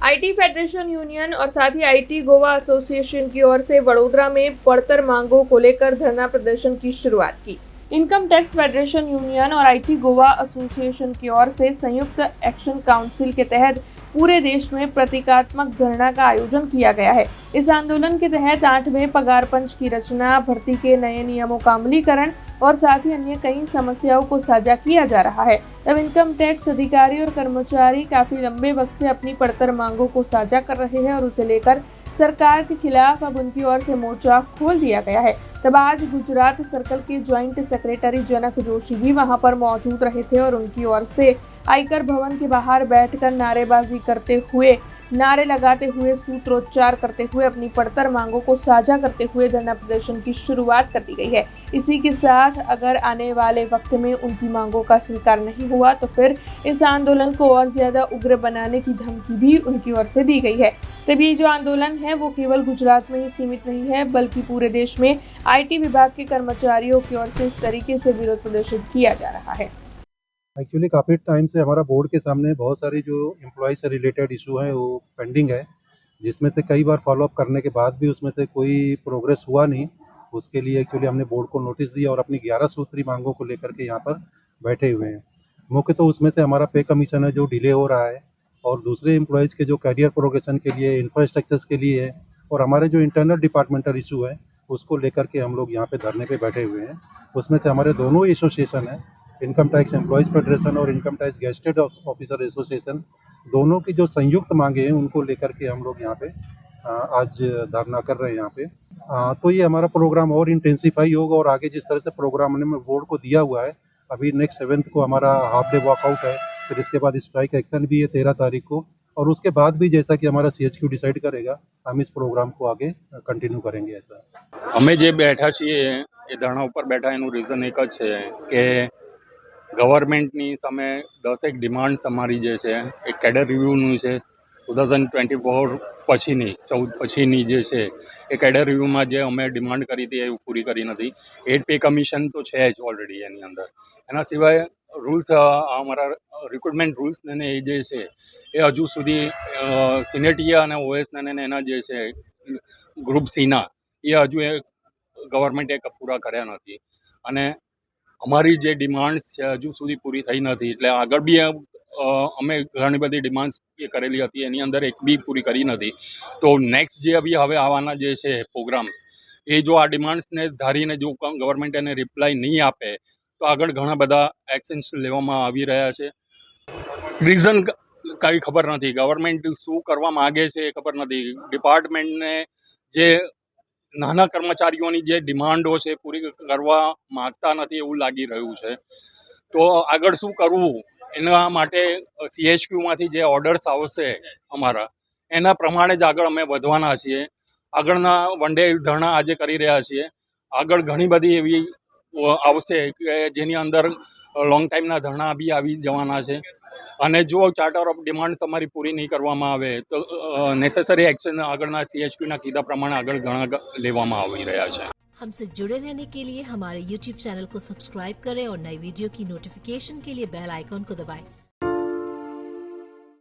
IT federation union और साथ ही IT Goa association की ओर से वडोदरा में पड़तर मांगों को लेकर धरना प्रदर्शन की शुरुआत की। इनकम टैक्स फेडरेशन यूनियन और आईटी गोवा एसोसिएशन की ओर से संयुक्त एक्शन काउंसिल के तहत पूरे देश में प्रतीकात्मक धरना का आयोजन किया गया है। इस आंदोलन के तहत 8वें पगार पंच की रचना, भर्ती के नए नियमों का अमलीकरण और साथ ही अन्य कई समस्याओं को साझा किया जा रहा है। तब इनकम टैक्स अधिकारी और कर्मचारी काफी लंबे वक्त से अपनी पड़तर मांगों को साझा कर रहे हैं और उसे लेकर सरकार के खिलाफ अब उनकी ओर से मोर्चा खोल दिया गया है। तब आज गुजरात सर्कल के ज्वाइंट सेक्रेटरी जनक जोशी भी वहां पर मौजूद रहे थे और उनकी ओर से आयकर भवन के बाहर बैठकर नारेबाजी करते हुए, नारे लगाते हुए, सूत्रोच्चार करते हुए अपनी पड़तर मांगों को साझा करते हुए धरना प्रदर्शन की शुरुआत कर दी गई है। इसी के साथ अगर आने वाले वक्त में उनकी मांगों का स्वीकार नहीं हुआ तो फिर इस आंदोलन को और ज्यादा उग्र बनाने की धमकी भी उनकी ओर से दी गई है। तब ये जो आंदोलन है वो केवल गुजरात में ही सीमित नहीं है, बल्कि पूरे देश में आईटी विभाग के कर्मचारियों की ओर से इस तरीके से विरोध प्रदर्शित किया जा रहा है। एक्चुअली काफ़ी टाइम से हमारा बोर्ड के सामने बहुत सारी जो एम्प्लॉय से रिलेटेड इशू हैं वो पेंडिंग है, जिसमें से कई बार फॉलोअप करने के बाद भी उसमें से कोई प्रोग्रेस हुआ नहीं। उसके लिए एक्चुअली हमने बोर्ड को नोटिस दिया और अपनी 11 सूत्री मांगों को लेकर के यहाँ पर बैठे हुए हैं। मुख्य तो उसमें से हमारा पे कमीशन है जो डिले हो रहा है, और दूसरे एम्प्लॉयज़ के जो करियर प्रोग्रेशन के लिए, इंफ्रास्ट्रक्चर्स के लिए है, और हमारे जो इंटरनल डिपार्टमेंटल इशू है उसको लेकर के हम लोग यहाँ पे धरने पे बैठे हुए हैं। उसमें से हमारे दोनों एसोसिएशन है, इनकम टैक्स एम्प्लॉयज़ फेडरेशन और income tax gazetted officer association, दोनों की जो संयुक्त मांगे हैं उनको लेकर के हम लोग यहाँ पे आज धरना कर रहे हैं यहाँ पे। तो ये हमारा प्रोग्राम और इंटेंसिफाई होगा, और आगे जिस तरह से प्रोग्राम हमने बोर्ड को दिया हुआ है, अभी नेक्स्ट 7th को हमारा हाफ डे वॉकआउट है, फिर इसके बाद स्ट्राइक एक्शन भी है 13 तारीख को, और उसके बाद भी जैसा कि हमारा CHQ डिसाइड करेगा हम इस प्रोग्राम को आगे कंटिन्यू करेंगे। ऐसा અમે જે બેઠા છીએ એ ધરણા ઉપર બેઠા એનું રીઝન એક જ છે કે ગવર્મેન્ટની સામે 10 ડિમાન્ડ્સ અમારી જે છે એ કેડર રિવ્યૂનું છે 2024 પછીની 14 પછીની જે છે એ કેડર રિવ્યૂમાં જે અમે ડિમાન્ડ કરી હતી એ પૂરી કરી નથી। 8 પે કમિશન તો છે જ ઓલરેડી એની અંદર, એના સિવાય રૂલ્સ અમારા રિક્રુટમેન્ટ રૂલ્સ ને એ જે છે એ હજુ સુધી સિનિયર ટીએ અને OS ને એના જે છે ગ્રુપ સીના એ હજુ એ ગવર્મેન્ટે પૂરા કર્યા નથી, અને અમારી જે ડિમાન્ડ્સ છે હજુ સુધી પૂરી થઈ નથી। એટલે આગળ બી અમે ઘણી બધી ડિમાન્ડ્સ એ કરેલી હતી, એની અંદર એક બી પૂરી કરી નથી। તો નેક્સ્ટ જે બી હવે આવવાના જે છે પ્રોગ્રામ્સ એ જો આ ડિમાન્ડ્સને ધારીને જો ગવર્મેન્ટ એને રિપ્લાય નહીં આપે તો આગળ ઘણા બધા એક્શન્સ લેવામાં આવી રહ્યા છે। રીઝન કાંઈ ખબર નથી, ગવર્મેન્ટ શું કરવા માગે છે એ ખબર નથી। ડિપાર્ટમેન્ટને જે નાના કર્મચારીઓની જે ડિમાન્ડો છે પૂરી કરવા માગતા નથી એવું લાગી રહ્યું છે। તો આગળ શું કરવું એના માટે CHQમાંથી જે ઓર્ડર્સ આવશે અમારા એના પ્રમાણે જ આગળ અમે વધવાના છીએ। આગળના વન ડે ધરણા આજે કરી રહ્યા છીએ, આગળ ઘણી બધી એવી આવશે કે જેની અંદર લોંગ ટાઈમના ધરણા બી આવી જવાના છે, અને જો ચાર્ટર ઓફ ડિમાન્ડ્સ અમારી પૂરી નહીં કરવામાં આવે તો નેસેસરી एक्शन આગળના CHQના કીધા પ્રમાણે આગળ ઘણા લેવામાં આવી રહ્યા છે। हमसे जुड़े रहने के लिए हमारे YouTube चैनल को सब्सक्राइब करें और नई वीडियो की नोटिफिकेशन के लिए बेल आइकॉन को दबाएं।